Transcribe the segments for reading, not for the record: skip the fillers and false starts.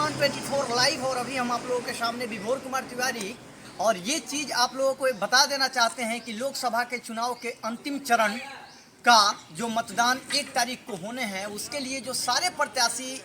One24 live और अभी हम आप लोगों के सामने विभोर कुमार तिवारी और ये चीज़ आप लोगों को बता देना चाहते हैं कि लोकसभा के चुनाव के अंतिम चरण का जो मतदान 1 तारीख को होने हैं उसके लिए जो सारे प्रत्याशी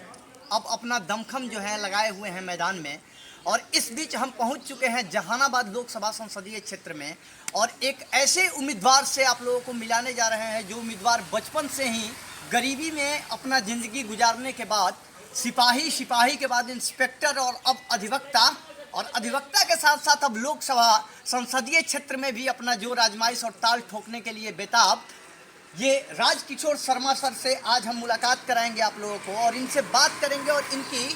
अब अपना दमखम जो है लगाए हुए हैं मैदान में। और इस बीच हम पहुंच चुके हैं जहानाबाद लोकसभा संसदीय क्षेत्र में और एक ऐसे उम्मीदवार से आप लोगों को मिलाने जा रहे हैं जो उम्मीदवार बचपन से ही गरीबी में अपना ज़िंदगी गुजारने के बाद सिपाही के बाद इंस्पेक्टर और अब अधिवक्ता और अधिवक्ता के साथ साथ अब लोकसभा संसदीय क्षेत्र में भी अपना जोर आजमाइश और ताल ठोकने के लिए बेताब ये राजकिशोर शर्मा सर से आज हम मुलाकात कराएंगे आप लोगों को और इनसे बात करेंगे और इनकी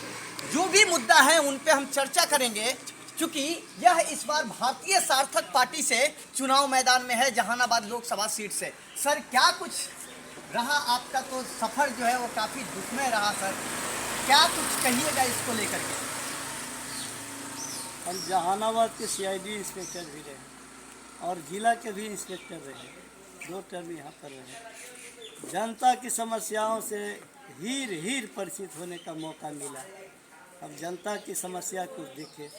जो भी मुद्दा है उन पे हम चर्चा करेंगे, क्योंकि यह इस बार भारतीय सार्थक पार्टी से चुनाव मैदान में है जहानाबाद लोकसभा सीट से। सर क्या कुछ रहा आपका तो सफ़र जो है वो काफ़ी दुखमय रहा सर, क्या कुछ कहिएगा इसको लेकर के? हम जहानाबाद के सीआईडी इंस्पेक्टर भी रहे और जिला के भी इंस्पेक्टर रहे, 2 टर्म यहाँ पर रहे। जनता की समस्याओं से हीर परिचित होने का मौका मिला। अब जनता की समस्या को देखें,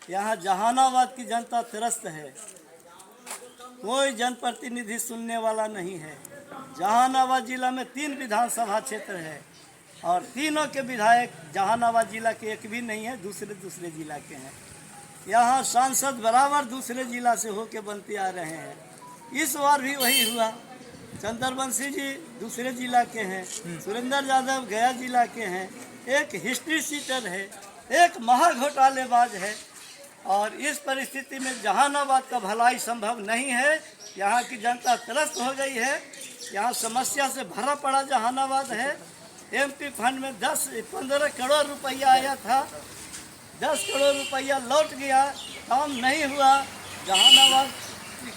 यहाँ जहानाबाद की जनता त्रस्त है, कोई जनप्रतिनिधि सुनने वाला नहीं है। जहानाबाद जिला में 3 विधानसभा क्षेत्र है और तीनों के विधायक जहानाबाद जिला के एक भी नहीं है, दूसरे जिला के हैं। यहाँ सांसद बराबर दूसरे जिला से होके बनते आ रहे हैं। इस बार भी वही हुआ। चंद्रवंशी जी दूसरे जिला के हैं, सुरेंद्र यादव गया जिला के हैं, एक हिस्ट्री सीटर है, एक महाघोटालेबाज है। और इस परिस्थिति में जहानाबाद का भलाई संभव नहीं है। यहाँ की जनता त्रस्त हो गई है, यहाँ समस्या से भरा पड़ा जहानाबाद है। एमपी फंड में 10-15 करोड़ रुपया आया था, 10 करोड़ रुपया लौट गया, काम नहीं हुआ। जहानाबाद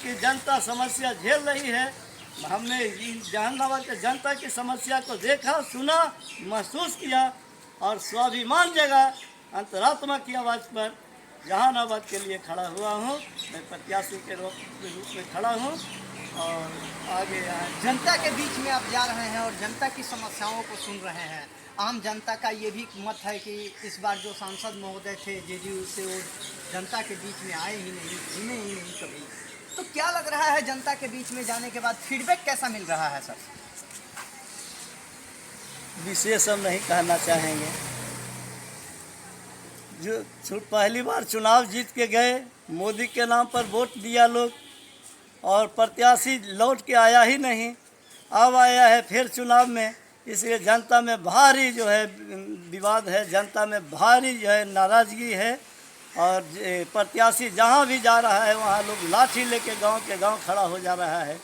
की जनता समस्या झेल रही है। हमने जहानाबाद के जनता की समस्या को देखा, सुना, महसूस किया और स्वाभिमान जगा। अंतरात्मा की आवाज़ पर जहानाबाद के लिए खड़ा हुआ हूँ। मैं प्रत्याशी के रूप में खड़ा हूँ और आगे जनता के बीच में आप जा रहे हैं और जनता की समस्याओं को सुन रहे हैं। आम जनता का ये भी मत है कि इस बार जो सांसद महोदय थे जेडीयू से वो जनता के बीच में आए ही नहीं, घूमे ही नहीं कभी। तो क्या लग रहा है जनता के बीच में जाने के बाद फीडबैक कैसा मिल रहा है सर? विशेष हम नहीं कहना चाहेंगे। जो पहली बार चुनाव जीत के गए, मोदी के नाम पर वोट दिया लोग और प्रत्याशी लौट के आया ही नहीं, अब आया है फिर चुनाव में। इसलिए जनता में भारी जो है विवाद है, जनता में भारी जो है नाराज़गी है और प्रत्याशी जहाँ भी जा रहा है वहाँ लोग लाठी लेके गांव के गांव खड़ा हो जा रहा है,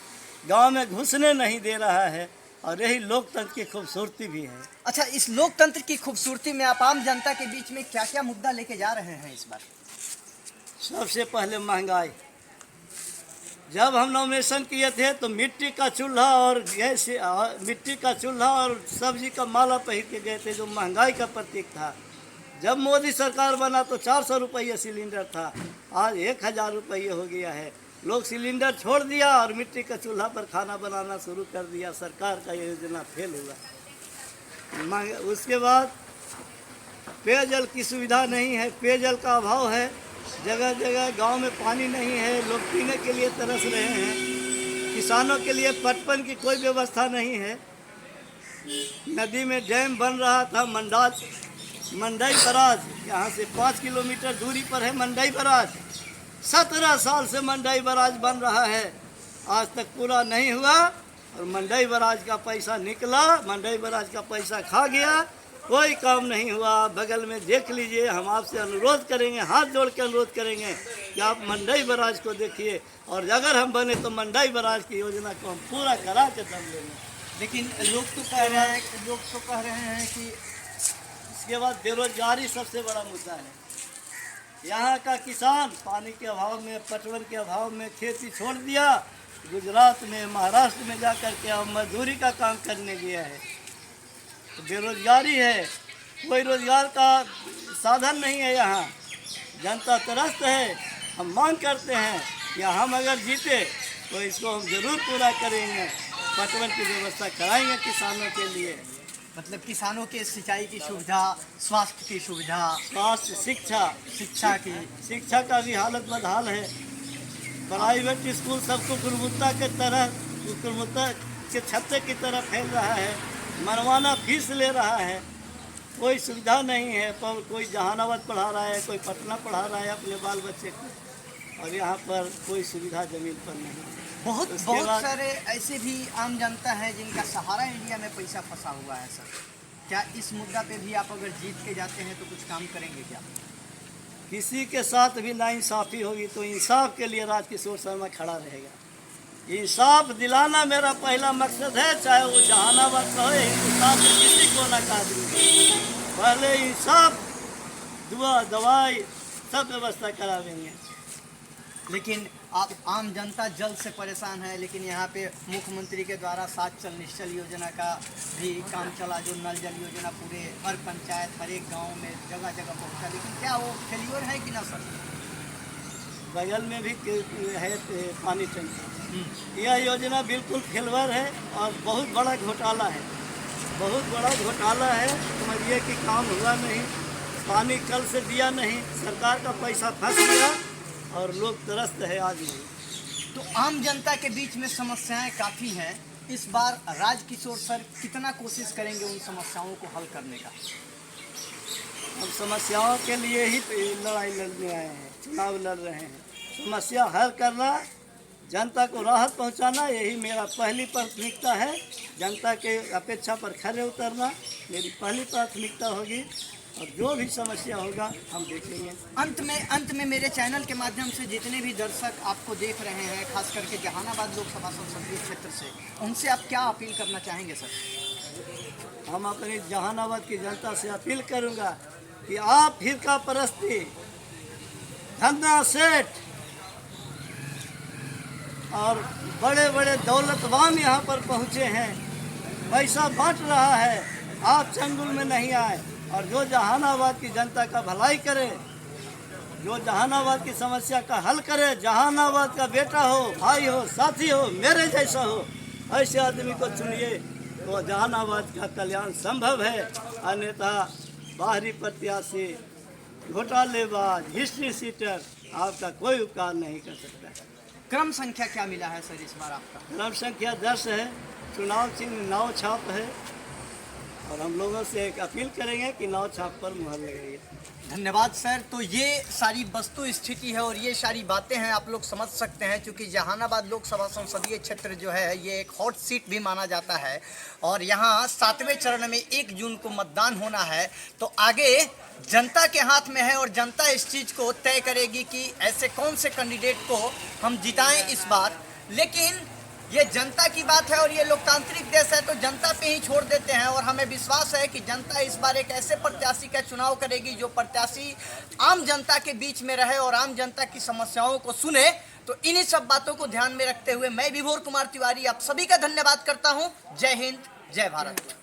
गांव में घुसने नहीं दे रहा है। और यही लोकतंत्र की खूबसूरती भी है। अच्छा, इस लोकतंत्र की खूबसूरती में आप आम जनता के बीच में क्या क्या मुद्दा लेके जा रहे हैं इस बार? सबसे पहले महंगाई। जब हम नॉमिनेशन किए थे तो मिट्टी का चूल्हा और गैस, मिट्टी का चूल्हा और सब्जी का माला पहन के गए थे, जो महंगाई का प्रतीक था। जब मोदी सरकार बना तो 400 रुपये सिलेंडर था, आज 1000 रुपये हो गया है। लोग सिलेंडर छोड़ दिया और मिट्टी का चूल्हा पर खाना बनाना शुरू कर दिया। सरकार का ये योजना फेल हुआ। उसके बाद पेयजल की सुविधा नहीं है, पेयजल का अभाव है। जगह जगह गांव में पानी नहीं है, लोग पीने के लिए तरस रहे हैं। किसानों के लिए पटवन की कोई व्यवस्था नहीं है। नदी में डैम बन रहा था, मंडई बराज, यहाँ से 5 किलोमीटर दूरी पर है मंडई बराज। 17 साल से मंडई बराज बन रहा है, आज तक पूरा नहीं हुआ। और मंडई बराज का पैसा निकला, मंडई बराज का पैसा खा गया, कोई काम नहीं हुआ। बगल में देख लीजिए, हम आपसे अनुरोध करेंगे, हाथ जोड़ के अनुरोध करेंगे कि आप मंडई बराज को देखिए और अगर हम बने तो मंडई बराज की योजना को हम पूरा करा के दम लेंगे। लेकिन लोग तो कह रहे हैं कि इसके बाद बेरोजगारी सबसे बड़ा मुद्दा है। यहाँ का किसान पानी के अभाव में, पटवन के अभाव में खेती छोड़ दिया, गुजरात में, महाराष्ट्र में जा कर के अब मजदूरी का काम करने गया है। तो बेरोजगारी है, कोई रोजगार का साधन नहीं है। यहाँ जनता त्रस्त है। हम मांग करते हैं कि हम अगर जीते तो इसको हम ज़रूर पूरा करेंगे, पटवन की व्यवस्था कराएंगे किसानों के लिए। मतलब किसानों के सिंचाई की सुविधा, स्वास्थ्य की सुविधा, स्वास्थ्य, शिक्षा की। शिक्षा का भी हालत बदहाल है। प्राइवेट स्कूल सबको गुणवत्ता के छत्ते की तरह फैल रहा है। मनमाना फीस ले रहा है, कोई सुविधा नहीं है। पर कोई जहानाबाद पढ़ा रहा है, कोई पटना पढ़ा रहा है अपने बाल बच्चे को, और यहाँ पर कोई सुविधा जमीन पर नहीं। बहुत उसके बाद सारे ऐसे भी आम जनता है जिनका सहारा इंडिया में पैसा फंसा हुआ है सर। क्या इस मुद्दा पे भी आप अगर जीत के जाते हैं तो कुछ काम करेंगे क्या? किसी के साथ भी नाइंसाफ़ी होगी तो इंसाफ के लिए राजकिशोर शर्मा खड़ा रहेगा। इंसाफ दिलाना मेरा पहला मकसद है, चाहे वो जहानाबाद का हो, हिंदुस्तान के किसी कोना का आदमी। पहले इंसाफ, दवाई सब व्यवस्था करा देंगे। लेकिन आप आम जनता जल से परेशान है, लेकिन यहाँ पे मुख्यमंत्री के द्वारा 7 जल निश्चल योजना का भी काम चला, जो नल जल योजना पूरे हर पंचायत, हर एक गांव में जगह जगह पहुँचा, लेकिन क्या वो फेल्योर है कि ना सर? बगल में भी है पानी टंकी। यह योजना बिल्कुल फेलवर है और बहुत बड़ा घोटाला है, बहुत बड़ा घोटाला है। समझिए कि काम हुआ नहीं, पानी कल से दिया नहीं, सरकार का पैसा फंस गया और लोग त्रस्त है आज भी। तो आम जनता के बीच में समस्याएं काफ़ी हैं। इस बार राजकिशोर सर कितना कोशिश करेंगे उन समस्याओं को हल करने का? हम समस्याओं के लिए ही लड़ाई लड़ने आए हैं, चुनाव लड़ रहे हैं। समस्या हल करना, जनता को राहत पहुंचाना, यही मेरा पहली प्राथमिकता है। जनता के अपेक्षा पर खरे उतरना मेरी पहली प्राथमिकता होगी, और जो भी समस्या होगा हम देखेंगे। अंत में मेरे चैनल के माध्यम से जितने भी दर्शक आपको देख रहे हैं, खास करके जहानाबाद लोकसभा संसदीय क्षेत्र से, उनसे आप क्या अपील करना चाहेंगे सर? हम अपनी जहानाबाद की जनता से अपील करूंगा कि आप फिरका परस्ती, धंधा सेठ और बड़े बड़े दौलतवान यहाँ पर पहुँचे हैं, पैसा बांट रहा है, आप चंगुल में नहीं आए। और जो जहानाबाद की जनता का भलाई करे, जो जहानाबाद की समस्या का हल करे, जहानाबाद का बेटा हो, भाई हो, साथी हो, मेरे जैसा हो, ऐसे आदमी को चुनिए तो जहानाबाद का कल्याण संभव है। अन्यथा बाहरी प्रत्याशी, घोटालेबाज, हिस्ट्री सीटर आपका कोई उपकार नहीं कर सकता। क्रम संख्या क्या मिला है सर इस बार आपका? क्रम संख्या 10 है, चुनाव चिन्ह नाव छाप है, और हम लोगों से एक अपील करेंगे कि नाव छाप पर मुहर लगाइए। धन्यवाद सर। तो ये सारी वस्तु स्थिति है और ये सारी बातें हैं, आप लोग समझ सकते हैं, क्योंकि जहानाबाद लोकसभा संसदीय क्षेत्र जो है ये एक हॉट सीट भी माना जाता है, और यहाँ 7वें चरण में 1 जून को मतदान होना है। तो आगे जनता के हाथ में है और जनता इस चीज़ को तय करेगी कि ऐसे कौन से कैंडिडेट को हम जिताएं इस बार। लेकिन ये जनता की बात है और ये लोकतांत्रिक देश है, तो जनता पे ही छोड़ देते हैं, और हमें विश्वास है कि जनता इस बार एक ऐसे प्रत्याशी का चुनाव करेगी जो प्रत्याशी आम जनता के बीच में रहे और आम जनता की समस्याओं को सुने। तो इन्हीं सब बातों को ध्यान में रखते हुए मैं विभोर कुमार तिवारी आप सभी का धन्यवाद करता हूँ। जय हिंद, जय भारत।